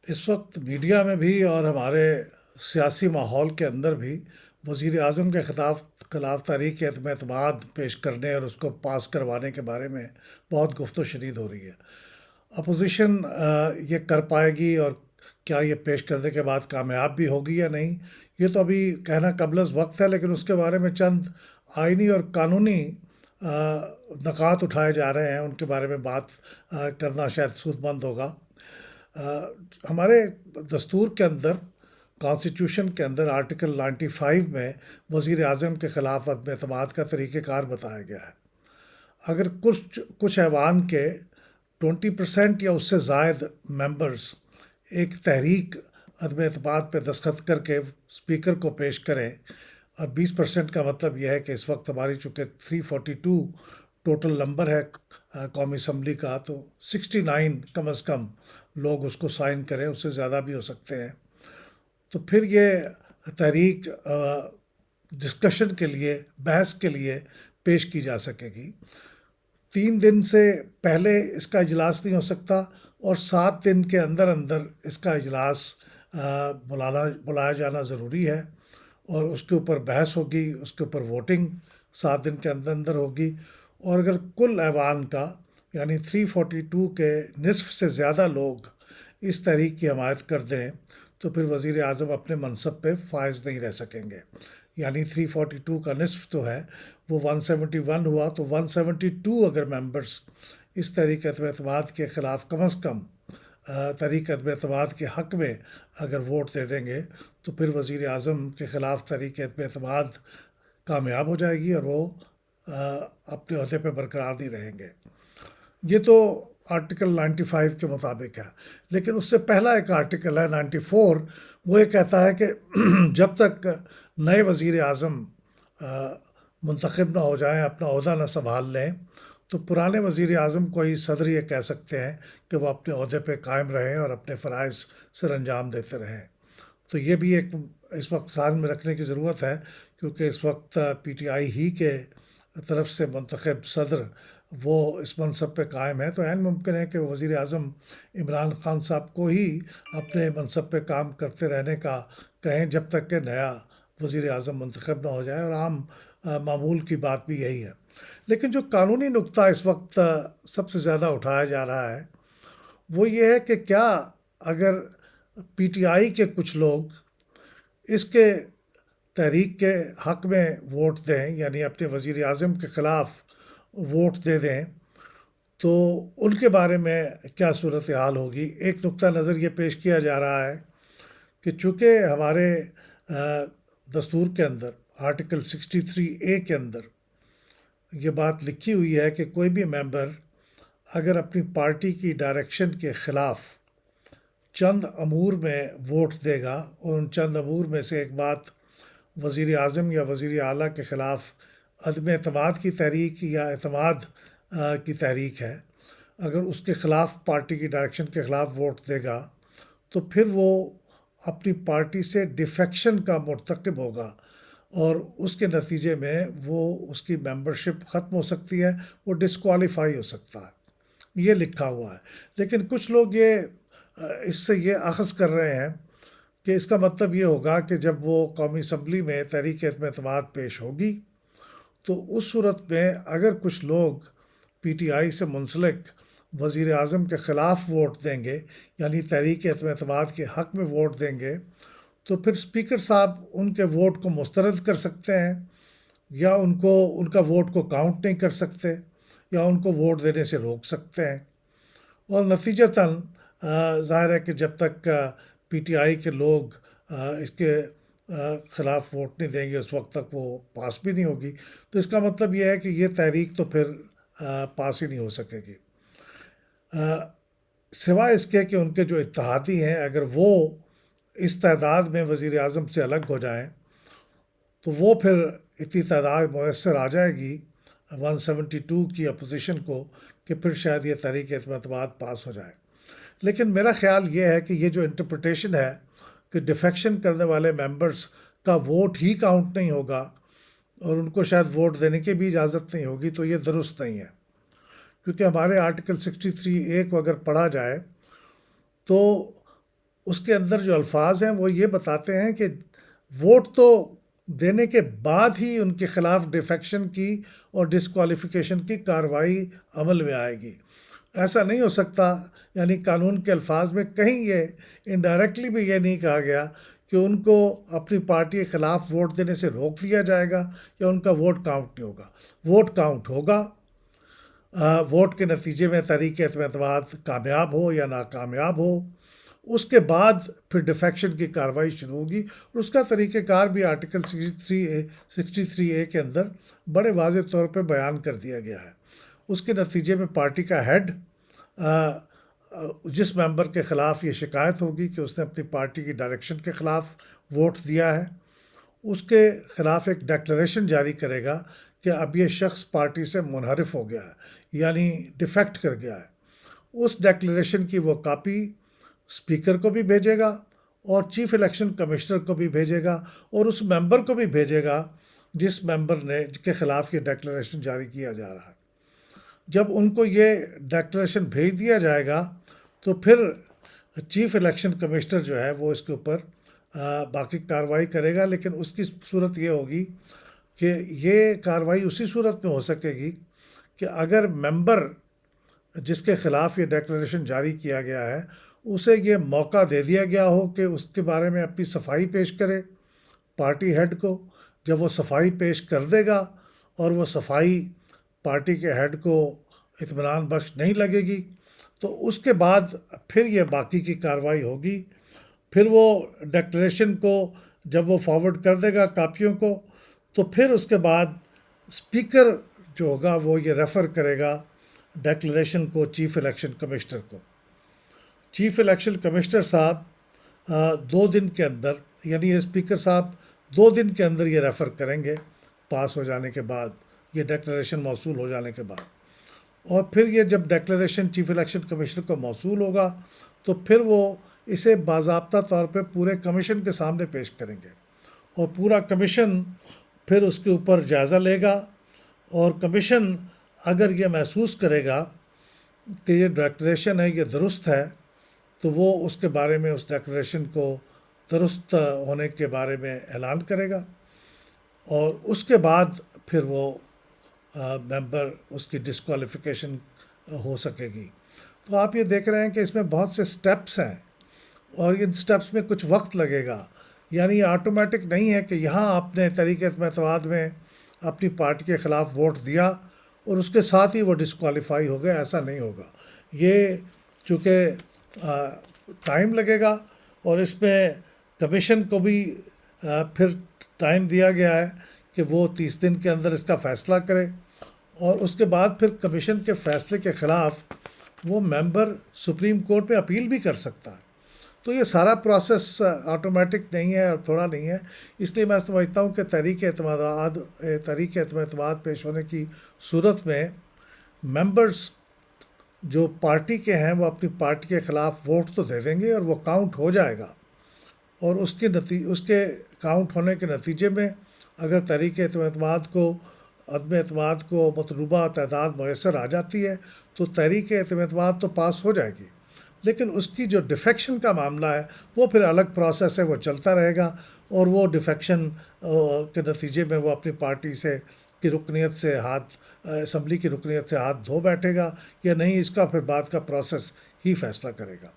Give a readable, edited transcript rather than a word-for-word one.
اس وقت میڈیا میں بھی اور ہمارے سیاسی ماحول کے اندر بھی وزیر اعظم کے خلاف تحریک عدم اعتماد پیش کرنے اور اس کو پاس کروانے کے بارے میں بہت گفت و شنید ہو رہی ہے۔ اپوزیشن یہ کر پائے گی اور کیا یہ پیش کرنے کے بعد کامیاب بھی ہوگی یا نہیں، یہ تو ابھی کہنا قبل از وقت ہے، لیکن اس کے بارے میں چند آئینی اور قانونی نکات اٹھائے جا رہے ہیں، ان کے بارے میں بات کرنا شاید سود مند ہوگا۔ آ، ہمارے دستور کے اندر، کانسٹیٹیوشن کے اندر آرٹیکل 95 میں وزیر اعظم کے خلاف عدم اعتماد کا طریقہ کار بتایا گیا ہے۔ اگر کچھ ایوان کے 20% یا اس سے زائد ممبرز ایک تحریک عدم اعتماد پہ دستخط کر کے اسپیکر کو پیش کریں، اور 20% کا مطلب یہ ہے کہ اس وقت ہماری چونکہ 342 ٹوٹل نمبر ہے قومی اسمبلی کا، تو 69 کم از کم لوگ اس کو سائن کریں، اس سے زیادہ بھی ہو سکتے ہیں، تو پھر یہ تحریک ڈسکشن کے لیے، بحث کے لیے پیش کی جا سکے گی۔ 3 دن سے پہلے اس کا اجلاس نہیں ہو سکتا، اور 7 دن کے اندر اندر اس کا اجلاس بلایا جانا ضروری ہے، اور اس کے اوپر بحث ہوگی، اس کے اوپر ووٹنگ 7 دن کے اندر اندر ہوگی۔ اور اگر کل ایوان کا یعنی 342 کے نصف سے زیادہ لوگ اس تحریک کی حمایت کر دیں تو پھر وزیر اعظم اپنے منصب پہ فائز نہیں رہ سکیں گے۔ یعنی 342 کا نصف تو ہے وہ 171 ہوا، تو 172 اگر ممبرس اس تحریک عدم اعتماد کے خلاف کم از کم تحریک عدم اعتماد کے حق میں اگر ووٹ دے دیں گے تو پھر وزیر اعظم کے خلاف تحریک عدم اعتماد کامیاب ہو جائے گی، اور وہ اپنے عہدے پہ برقرار نہیں رہیں گے۔ یہ تو آرٹیکل 95 کے مطابق ہے، لیکن اس سے پہلا ایک آرٹیکل ہے 94، وہ یہ کہتا ہے کہ جب تک نئے وزیر اعظم منتخب نہ ہو جائیں، اپنا عہدہ نہ سنبھال لیں، تو پرانے وزیر اعظم کو ہی صدر یہ کہہ سکتے ہیں کہ وہ اپنے عہدے پہ قائم رہیں اور اپنے فرائض سر انجام دیتے رہیں۔ تو یہ بھی ایک اس وقت ذہن میں رکھنے کی ضرورت ہے، کیونکہ اس وقت پی ٹی آئی ہی کے طرف سے منتخب صدر وہ اس منصب پہ قائم ہے، تو عین ممکن ہے کہ وزیر اعظم عمران خان صاحب کو ہی اپنے منصب پہ کام کرتے رہنے کا کہیں جب تک کہ نیا وزیر اعظم منتخب نہ ہو جائے، اور عام معمول کی بات بھی یہی ہے۔ لیکن جو قانونی نقطہ اس وقت سب سے زیادہ اٹھایا جا رہا ہے وہ یہ ہے کہ کیا اگر پی ٹی آئی کے کچھ لوگ اس کے تحریک کے حق میں ووٹ دیں، یعنی اپنے وزیر اعظم کے خلاف ووٹ دے دیں، تو ان کے بارے میں کیا صورتحال ہوگی۔ ایک نقطہ نظر یہ پیش کیا جا رہا ہے کہ چونکہ ہمارے دستور کے اندر آرٹیکل 63A کے اندر یہ بات لکھی ہوئی ہے کہ کوئی بھی ممبر اگر اپنی پارٹی کی ڈائریکشن کے خلاف چند امور میں ووٹ دے گا، اور ان چند امور میں سے ایک بات وزیر اعظم یا وزیر اعلیٰ کے خلاف عدم اعتماد کی تحریک یا اعتماد کی تحریک ہے، اگر اس کے خلاف پارٹی کی ڈائریکشن کے خلاف ووٹ دے گا تو پھر وہ اپنی پارٹی سے ڈیفیکشن کا مرتکب ہوگا، اور اس کے نتیجے میں وہ اس کی ممبرشپ ختم ہو سکتی ہے، وہ ڈسکوالیفائی ہو سکتا ہے، یہ لکھا ہوا ہے۔ لیکن کچھ لوگ اس سے یہ اخذ کر رہے ہیں کہ اس کا مطلب یہ ہوگا کہ جب وہ قومی اسمبلی میں تحریک عدم اعتماد پیش ہوگی تو اس صورت میں اگر کچھ لوگ پی ٹی آئی سے منسلک وزیر اعظم کے خلاف ووٹ دیں گے، یعنی تحریک عدم اعتماد کے حق میں ووٹ دیں گے، تو پھر اسپیکر صاحب ان کے ووٹ کو مسترد کر سکتے ہیں، یا ان کا ووٹ کو کاؤنٹ نہیں کر سکتے، یا ان کو ووٹ دینے سے روک سکتے ہیں، اور نتیجتاً ظاہر ہے کہ جب تک پی ٹی آئی کے لوگ اس کے خلاف ووٹ نہیں دیں گے اس وقت تک وہ پاس بھی نہیں ہوگی۔ تو اس کا مطلب یہ ہے کہ یہ تحریک تو پھر پاس ہی نہیں ہو سکے گی، سوائے اس کے کہ ان کے جو اتحادی ہیں اگر وہ اس تعداد میں وزیر اعظم سے الگ ہو جائیں تو وہ پھر اتنی تعداد میسر آ جائے گی 172 کی اپوزیشن کو کہ پھر شاید یہ تحریک اعتماد پاس ہو جائے۔ لیکن میرا خیال یہ ہے کہ یہ جو انٹرپریٹیشن ہے کہ ڈیفیکشن کرنے والے ممبرس کا ووٹ ہی کاؤنٹ نہیں ہوگا اور ان کو شاید ووٹ دینے کی بھی اجازت نہیں ہوگی، تو یہ درست نہیں ہے، کیونکہ ہمارے آرٹیکل 63A کو اگر پڑھا جائے تو اس کے اندر جو الفاظ ہیں وہ یہ بتاتے ہیں کہ ووٹ تو دینے کے بعد ہی ان کے خلاف ڈیفیکشن کی اور ڈسکوالیفیکیشن کی کارروائی عمل میں آئے گی. ایسا نہیں ہو سکتا، یعنی قانون کے الفاظ میں کہیں یہ انڈائریکٹلی بھی یہ نہیں کہا گیا کہ ان کو اپنی پارٹی کے خلاف ووٹ دینے سے روک دیا جائے گا یا ان کا ووٹ کاؤنٹ نہیں ہوگا. ووٹ کاؤنٹ ہوگا. ووٹ کے نتیجے میں تحریک اعتماد کامیاب ہو یا ناکامیاب ہو، اس کے بعد پھر ڈیفیکشن کی کارروائی شروع ہوگی. اور اس کا طریقہ کار بھی آرٹیکل 63A کے اندر بڑے واضح طور پہ بیان کر دیا گیا ہے. اس کے نتیجے میں پارٹی کا ہیڈ، جس ممبر کے خلاف یہ شکایت ہوگی کہ اس نے اپنی پارٹی کی ڈائریکشن کے خلاف ووٹ دیا ہے، اس کے خلاف ایک ڈیکلریشن جاری کرے گا کہ اب یہ شخص پارٹی سے منحرف ہو گیا ہے، یعنی ڈیفیکٹ کر گیا ہے. اس ڈیکلریشن کی وہ کاپی اسپیکر کو بھی بھیجے گا اور چیف الیکشن کمشنر کو بھی بھیجے گا اور اس ممبر کو بھی بھیجے گا جس ممبر نے کے خلاف یہ ڈیکلریشن جاری کیا جا رہا ہے. جب ان کو یہ ڈیکلریشن بھیج دیا جائے گا تو پھر چیف الیکشن کمشنر جو ہے وہ اس کے اوپر باقی کارروائی کرے گا. لیکن اس کی صورت یہ ہوگی کہ یہ کارروائی اسی صورت میں ہو سکے گی کہ اگر ممبر جس کے خلاف یہ ڈیکلریشن جاری کیا گیا ہے اسے یہ موقع دے دیا گیا ہو کہ اس کے بارے میں اپنی صفائی پیش کرے پارٹی ہیڈ کو. جب وہ صفائی پیش کر دے گا اور وہ صفائی پارٹی کے ہیڈ کو اطمینان بخش نہیں لگے گی تو اس کے بعد پھر یہ باقی کی کارروائی ہوگی. پھر وہ ڈیکلریشن کو جب وہ فارورڈ کر دے گا کاپیوں کو تو پھر اس کے بعد اسپیکر جو ہوگا وہ یہ ریفر کرے گا ڈیکلریشن کو چیف الیکشن کمشنر کو. چیف الیکشن کمشنر صاحب 2 دن کے اندر، یعنی اسپیکر صاحب 2 دن کے اندر یہ ریفر کریں گے پاس ہو جانے کے بعد، یہ ڈیکلریشن موصول ہو جانے کے بعد. اور پھر یہ جب ڈیکلریشن چیف الیکشن کمشنر کو موصول ہوگا تو پھر وہ اسے باضابطہ طور پہ پورے کمیشن کے سامنے پیش کریں گے اور پورا کمیشن پھر اس کے اوپر جائزہ لے گا. اور کمیشن اگر یہ محسوس کرے گا کہ یہ ڈیکلریشن ہے یہ درست ہے تو وہ اس کے بارے میں اس ڈیکلریشن کو درست ہونے کے بارے میں اعلان کرے گا اور اس کے بعد پھر وہ ممبر اس کی ڈسکوالیفیکیشن ہو سکے گی. تو آپ یہ دیکھ رہے ہیں کہ اس میں بہت سے سٹیپس ہیں اور ان سٹیپس میں کچھ وقت لگے گا. یعنی یہ آٹومیٹک نہیں ہے کہ یہاں آپ نے تحریک اعتماد میں اپنی پارٹی کے خلاف ووٹ دیا اور اس کے ساتھ ہی وہ ڈسکوالیفائی ہو گئے. ایسا نہیں ہوگا. یہ چونکہ ٹائم لگے گا اور اس میں کمیشن کو بھی پھر ٹائم دیا گیا ہے کہ وہ 30 دن کے اندر اس کا فیصلہ کرے اور اس کے بعد پھر کمیشن کے فیصلے کے خلاف وہ ممبر سپریم کورٹ میں اپیل بھی کر سکتا ہے. تو یہ سارا پروسیس آٹومیٹک نہیں ہے اور تھوڑا نہیں ہے. اس لیے میں سمجھتا ہوں کہ تحریک اعتماد پیش ہونے کی صورت میں ممبرز جو پارٹی کے ہیں وہ اپنی پارٹی کے خلاف ووٹ تو دے دیں گے اور وہ کاؤنٹ ہو جائے گا اور اس کے کاؤنٹ ہونے کے نتیجے میں اگر تحریک اعتماد کو عدم اعتماد کو مطلوبہ تعداد میسر آ جاتی ہے تو تحریک اعتماد تو پاس ہو جائے گی. لیکن اس کی جو ڈیفیکشن کا معاملہ ہے وہ پھر الگ پروسیس ہے، وہ چلتا رہے گا اور وہ ڈیفیکشن کے نتیجے میں وہ اپنی پارٹی کی رکنیت سے اسمبلی کی رکنیت سے ہاتھ دھو بیٹھے گا یا نہیں، اس کا پھر بعد کا پروسیس ہی فیصلہ کرے گا.